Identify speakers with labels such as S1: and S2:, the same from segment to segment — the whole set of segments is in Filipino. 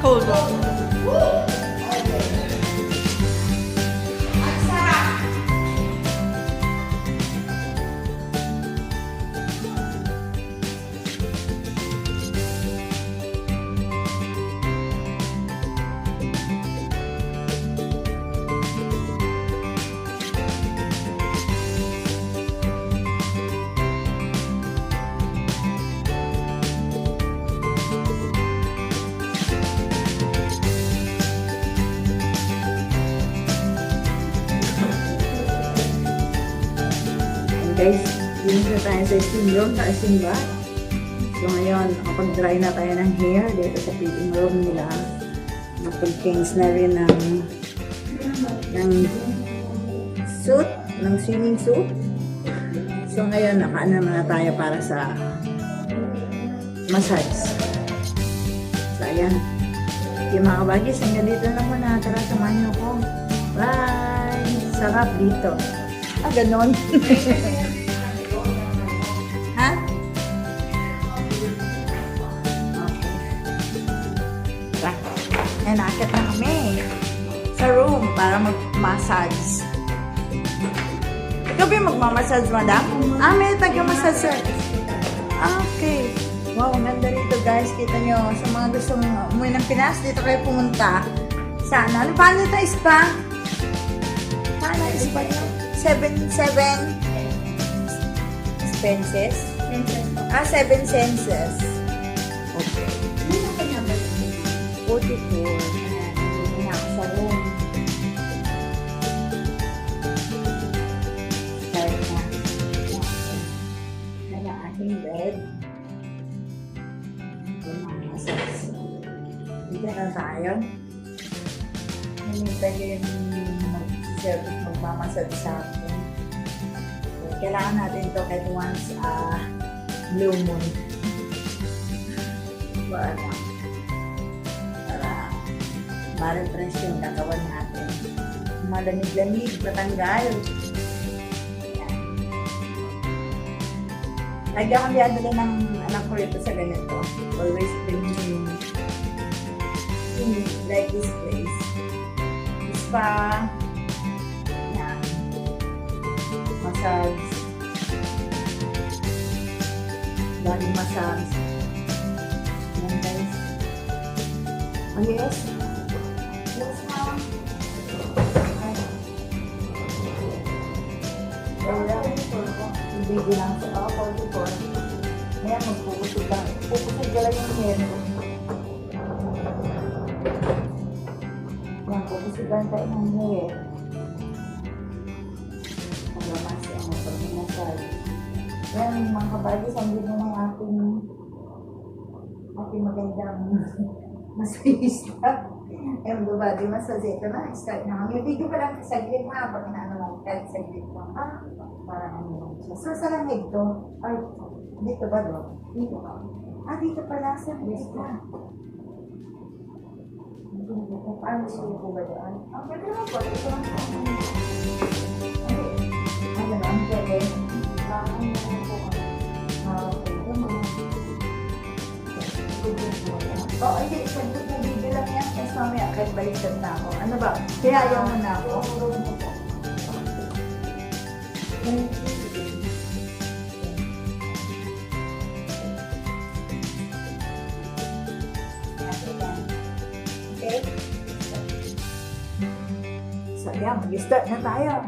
S1: Hold on. Guys, yun na tayo sa steam room, sa simba. So ngayon, kapag-dry na tayo ng hair dito sa fitting room nila. Napag-change na rin ng suit, ng swimming suit. So ngayon, nakaano na tayo para sa massage. So ayan. Yung mga kabagis, hanggang dito na muna. Tara, samahan niyo ako. Bye! Sarap dito. Ah, ganon. Ha? Okay. Ayan, nakakit na kami sa room para mag-massage. Ikaw ba yung magmamassage, madam? Ah, may taga-massage, sir. Okay. Wow, ganda rito, guys. Kita nyo, sa mga gustong umuwi ng Pinas, dito kayo pumunta. Sana. Ano, paano ito, spa? Paano, spa yun? 7 expenses? Ah, 7 senses. Okay. 44. Ayan, hindi na ako sa room. Start na. Ayan ang aking bed. Dito na tayo. Hindi tayo yung mag-service, magmamasad sa akin. So, kailangan natin ito kahit once blue moon. Para ma-refresh yung katawan natin. Malamig-lamig, matanggal. Ayan. Lagi akong liadala ng anak ko rito sa ganito. Always cleaning like this place. Spa. Yan. Massage. Lagi massage. Yan guys. Oh yes. Yes ma'am. Hindi lang sa 44. Ngayon magpupusig lang. Pupusig ka lang yung hair. Yan, pupusigan tayo ng hair. Paglamas ang pag-massage. Yan, mga kabagis, ang dito ng ating magandang masahista. Yung body massage. Ito na, start na kami. Video pa lang saglit ha, pag inaano lang, kahit saglit lang. Parang ano lang siya. So, sa lamig to? Ay, dito ba doon? Dito ba? Dito pala sa dito. Paano siya po ba doon? Pwede naman po. Ito lang po. Ano naman? Pwede. Ano naman po. Oo, hindi. Sandot na video lang yan. Tapos mamaya, kahit baliktad na ako. Ano ba? Kaya ayaw mo na ako. Okay? So, yan. Mag-start na tayo.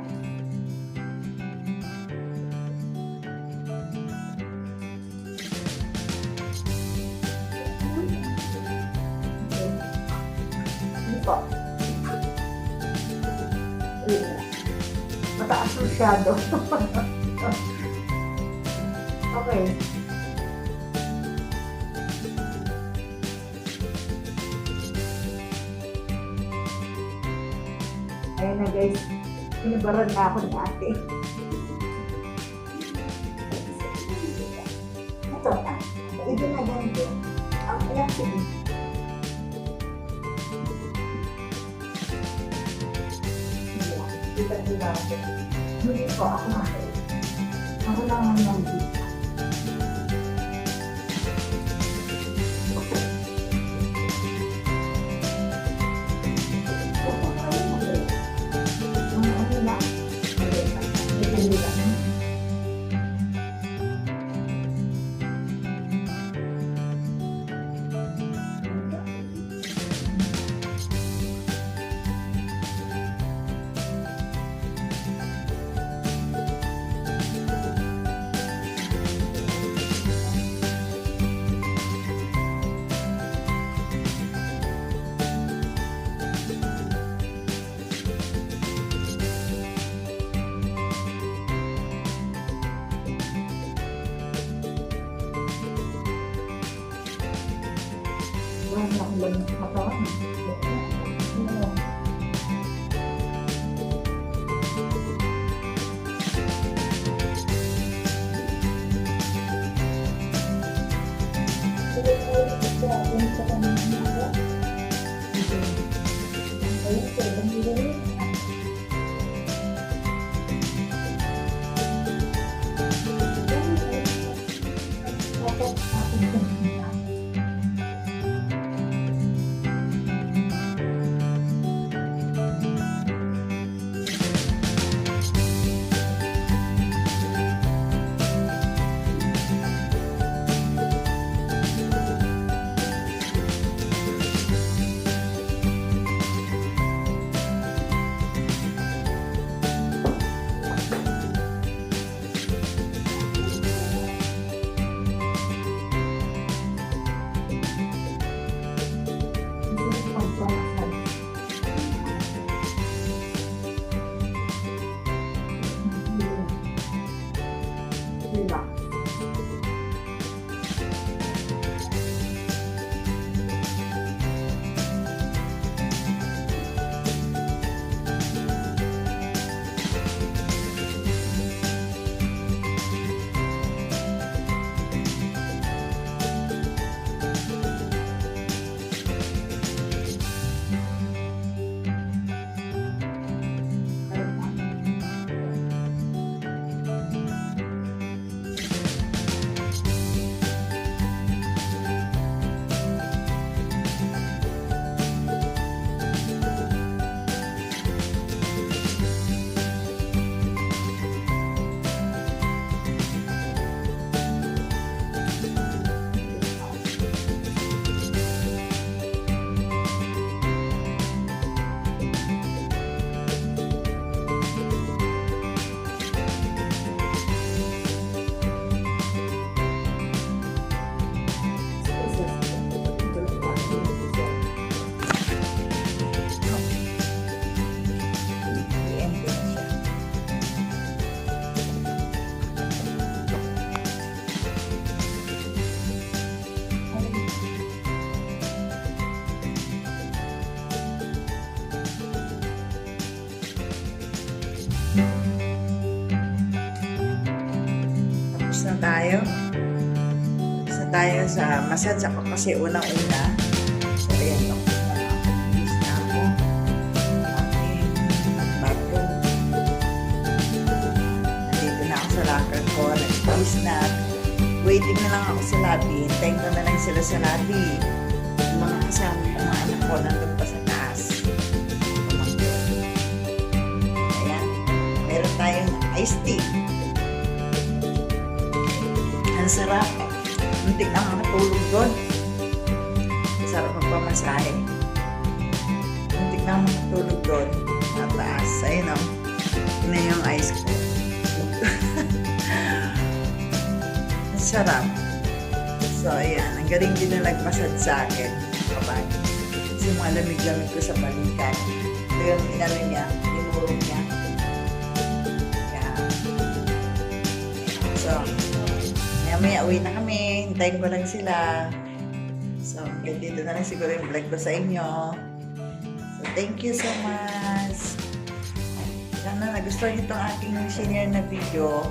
S1: Hindi po. mataas masyado. Okay. Ayan na guys, pinabaran na ako ni ate. Ito na, ito na ganito. Ayan, sige. Diba? Hindi po, ako na. Ako lang ang nandito. Tapos na tayo. Tapos na tayo sa massage ako kasi unang-una. So, ayan. Tapos na ako. Tapos na ako. Aking bathroom. Nandito na ako sa locker ko. Nag-kiss na. Waiting na lang ako sa lobby. Hintayin ko na lang sila sa lobby. Yung mga kasama yung mga anak ko nandun pa sa taas. Ayan. Meron tayong iced tea. Ang sarap. Muntik na makatulog doon. Sarap magpamasahe. Muntik na makatulog doon. Nataas. Ayun o. Yun na yung ice ko. Ang sarap. So, ayan. Ang galing din na nagmasad sa akin. Kapag. Kasi mga lamig-lamig ko sa balikan. Ito yung inano niya. Tinurong niya. So, maya uwi na kami. Hintayin ko lang sila. So, hanggang dito na lang siguro yung vlog ko sa inyo. So, thank you so much. Sana nagustuhan itong aking senior na video.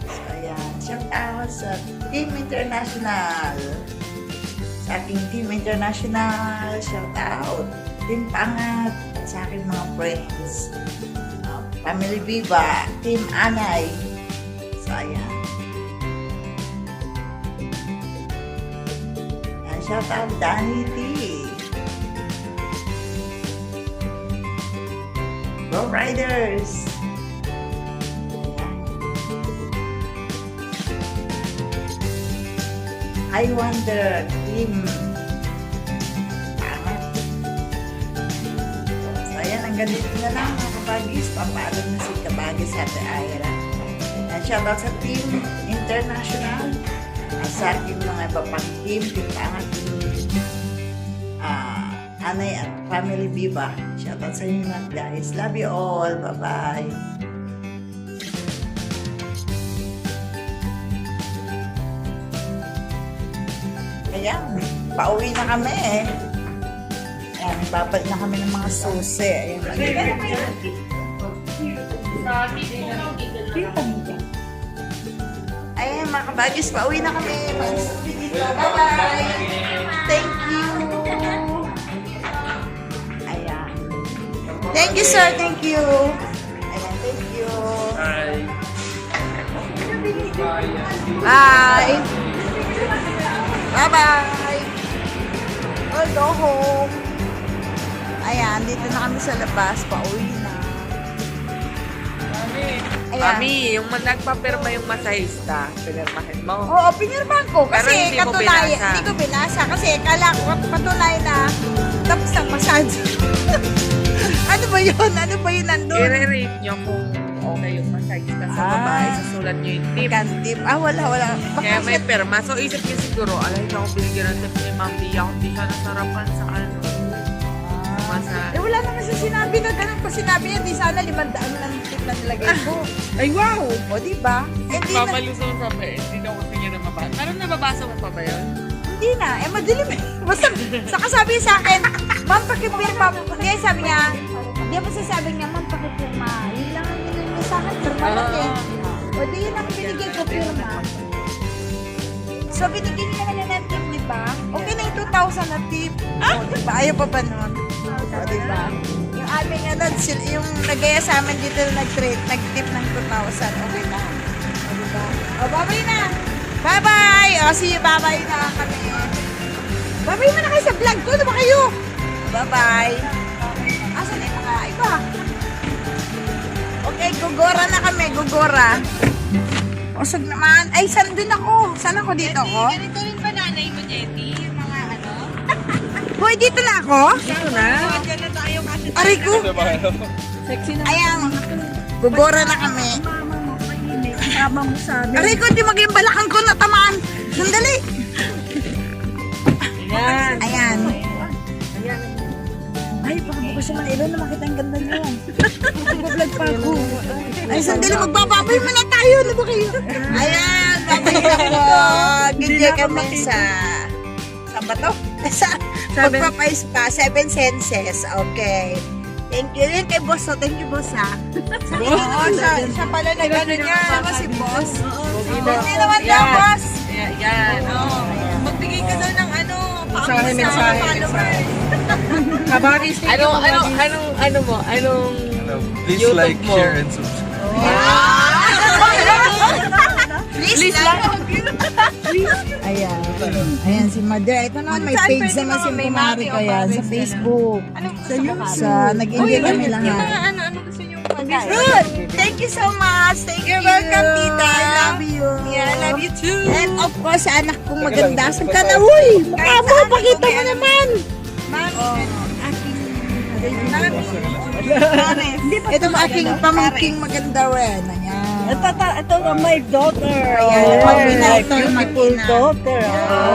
S1: So, ayan. Shout out sa Team International. Sa aking Team International. Shout out. Team Pangat. At sa aking mga friends. Family Viva. Team Anay. So, ayan. Shout out Danny T. Go Riders! I Wonder Team. Pangat. So, ayan, hanggang dito na lang mga kabagis. Papaalam na si Kabagis Ate Ira. Shout out sa Team International. Sa aking mga iba pang team, Pangat, Anay at Family Viva. Shoutout sa inyo lahat, guys. Love you all. Bye-bye. Ayan, pauwi na kami. Ayan, babalik na kami ng mga susi. Ayan, ayan mga kabagis, pauwi na kami. Mag-susi dito. Bye-bye. Thank you. Ayan. Thank you, sir. Thank you. Ayan, thank you. Bye. Bye-bye. I'll go home. Ayan, dito na kami sa labas. Pauwi na. Ayan.
S2: Mami, yung nagpapirma yung masahista, pinirmahin mo.
S1: Oo, pinirmahan ko.
S2: Pero
S1: Kasi
S2: hindi mo
S1: katunayan,
S2: binasa.
S1: hindi ko binasa. Kasi kala ko katunayan na tapos ang massage. Ano ba yun? Ano ba yun nandun?
S2: I-rate nyo kung okay yung masahista sa babae. Susulat nyo yung tip.
S1: Tip. Wala.
S2: Kaya may pirma. So, isip nyo siguro, alay na ako binigyan ng tip ni Ma'am Bia kung di siya nasarapan sa ano.
S1: Wala naman siya sinabi na ganun. Kung sinabi niya, di sana 500 lang tip na nilagay ko.
S2: Ay, wow!
S1: O, diba? Hindi na.
S2: Mamalusong sabi, hindi daw gusto niya na mabasa. Parang nababasa mo pa ba yun?
S1: Hindi na. Madilim eh. Basta, saka sabi niya sa akin, Ma'am, pakipirma. Kaya sabi niya, di ba sasabi niya, Ma'am, pakipirma. Yun lang ang nilagay niya sa akin. Pirma lang eh. O, di yun ang binigay ko, pirma. So, binigyan niya naman ng tip, di ba? Okay na yung 2,000 na tip. O, di ba? Ayaw pa ba nun? O, di ba? Yung aming ano, yung nagaya sa amin dito na nag-tip ng 2,000. Okay na. O, di ba? O, bye-bye na. Bye-bye! O, see you. Bye-bye na kami. Bye-bye mo na kayo sa vlog ko. Ano ba kayo? Bye-bye. Asan na yung mga iba? Okay, gugora na kami. Gugora. Usog naman. Ay, saan din ako? Saan ako dito ko?
S3: Ganito rin ba nanay mo, Jetty? Yung mga ano?
S1: Hoy, dito na ako?
S2: Dito na.
S3: Diyan na tayo kasi.
S1: Aray ko.
S2: Sexy na.
S1: Ayan. Gugora na kami.
S3: Kasama mo sa amin.
S1: Aray ko, hindi maging balakang ko natamaan. Sandali.
S2: Yan.
S1: Ayan.
S3: Ay, baka bukas yung Manila na makita ang ganda niyo. Mag-vlog pa ako.
S1: Ay, sandali. Magbababoy muna tayo. Ano ba kayo? Ayan. Babay ako. Gidya kami sa... Saan ba to? Sa pagpapais pa. 7 senses. Okay. Thank you rin kay boss. Thank you, boss, ha? Oo, siya pala na gano'n niya. Ako si boss. Hindi naman daw, boss.
S2: Yan.
S3: Oo. Magbigay ka daw ng ano,
S2: Mensahe.
S3: followers.
S2: Kabagis. Ano mo? Anong
S4: Please
S2: YouTube
S4: like,
S2: mo?
S4: share, and subscribe.
S1: Please lang. Ayan. Ayan si Mother. Ito naman, may
S3: Saan
S1: page
S3: pwede
S1: naman
S3: mo?
S1: si
S3: May
S1: Kumari
S3: Mami
S1: ko
S3: o
S1: yan. Sa
S3: Paris
S1: Facebook.
S3: Ano
S1: Sa nag-enjoy kami
S3: Yung
S1: lahat.
S3: mga ano gusto niyo pagkain?
S1: Good. Thank you so much. Thank you. Welcome, tita. I love you.
S3: Yeah, I love you too.
S1: And of course, sa anak kong maganda. Saan ka na, uy? Mukha mo, pakita mo naman. Ito ang aking pamangking maganda rin. Ayan.
S3: Ito na my daughter.
S1: Ayan. Pag-binayto yung mag-ina.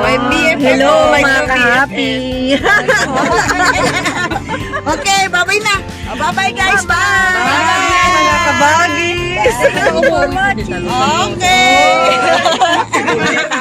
S3: My BFF.
S2: Hello,
S3: my
S2: mga
S3: BFF.
S2: ka-happy.
S1: Okay, bye-bye na. Bye-bye, guys. Bye.
S2: Bye, mga kabagis.
S3: Thank you so much.
S2: Okay!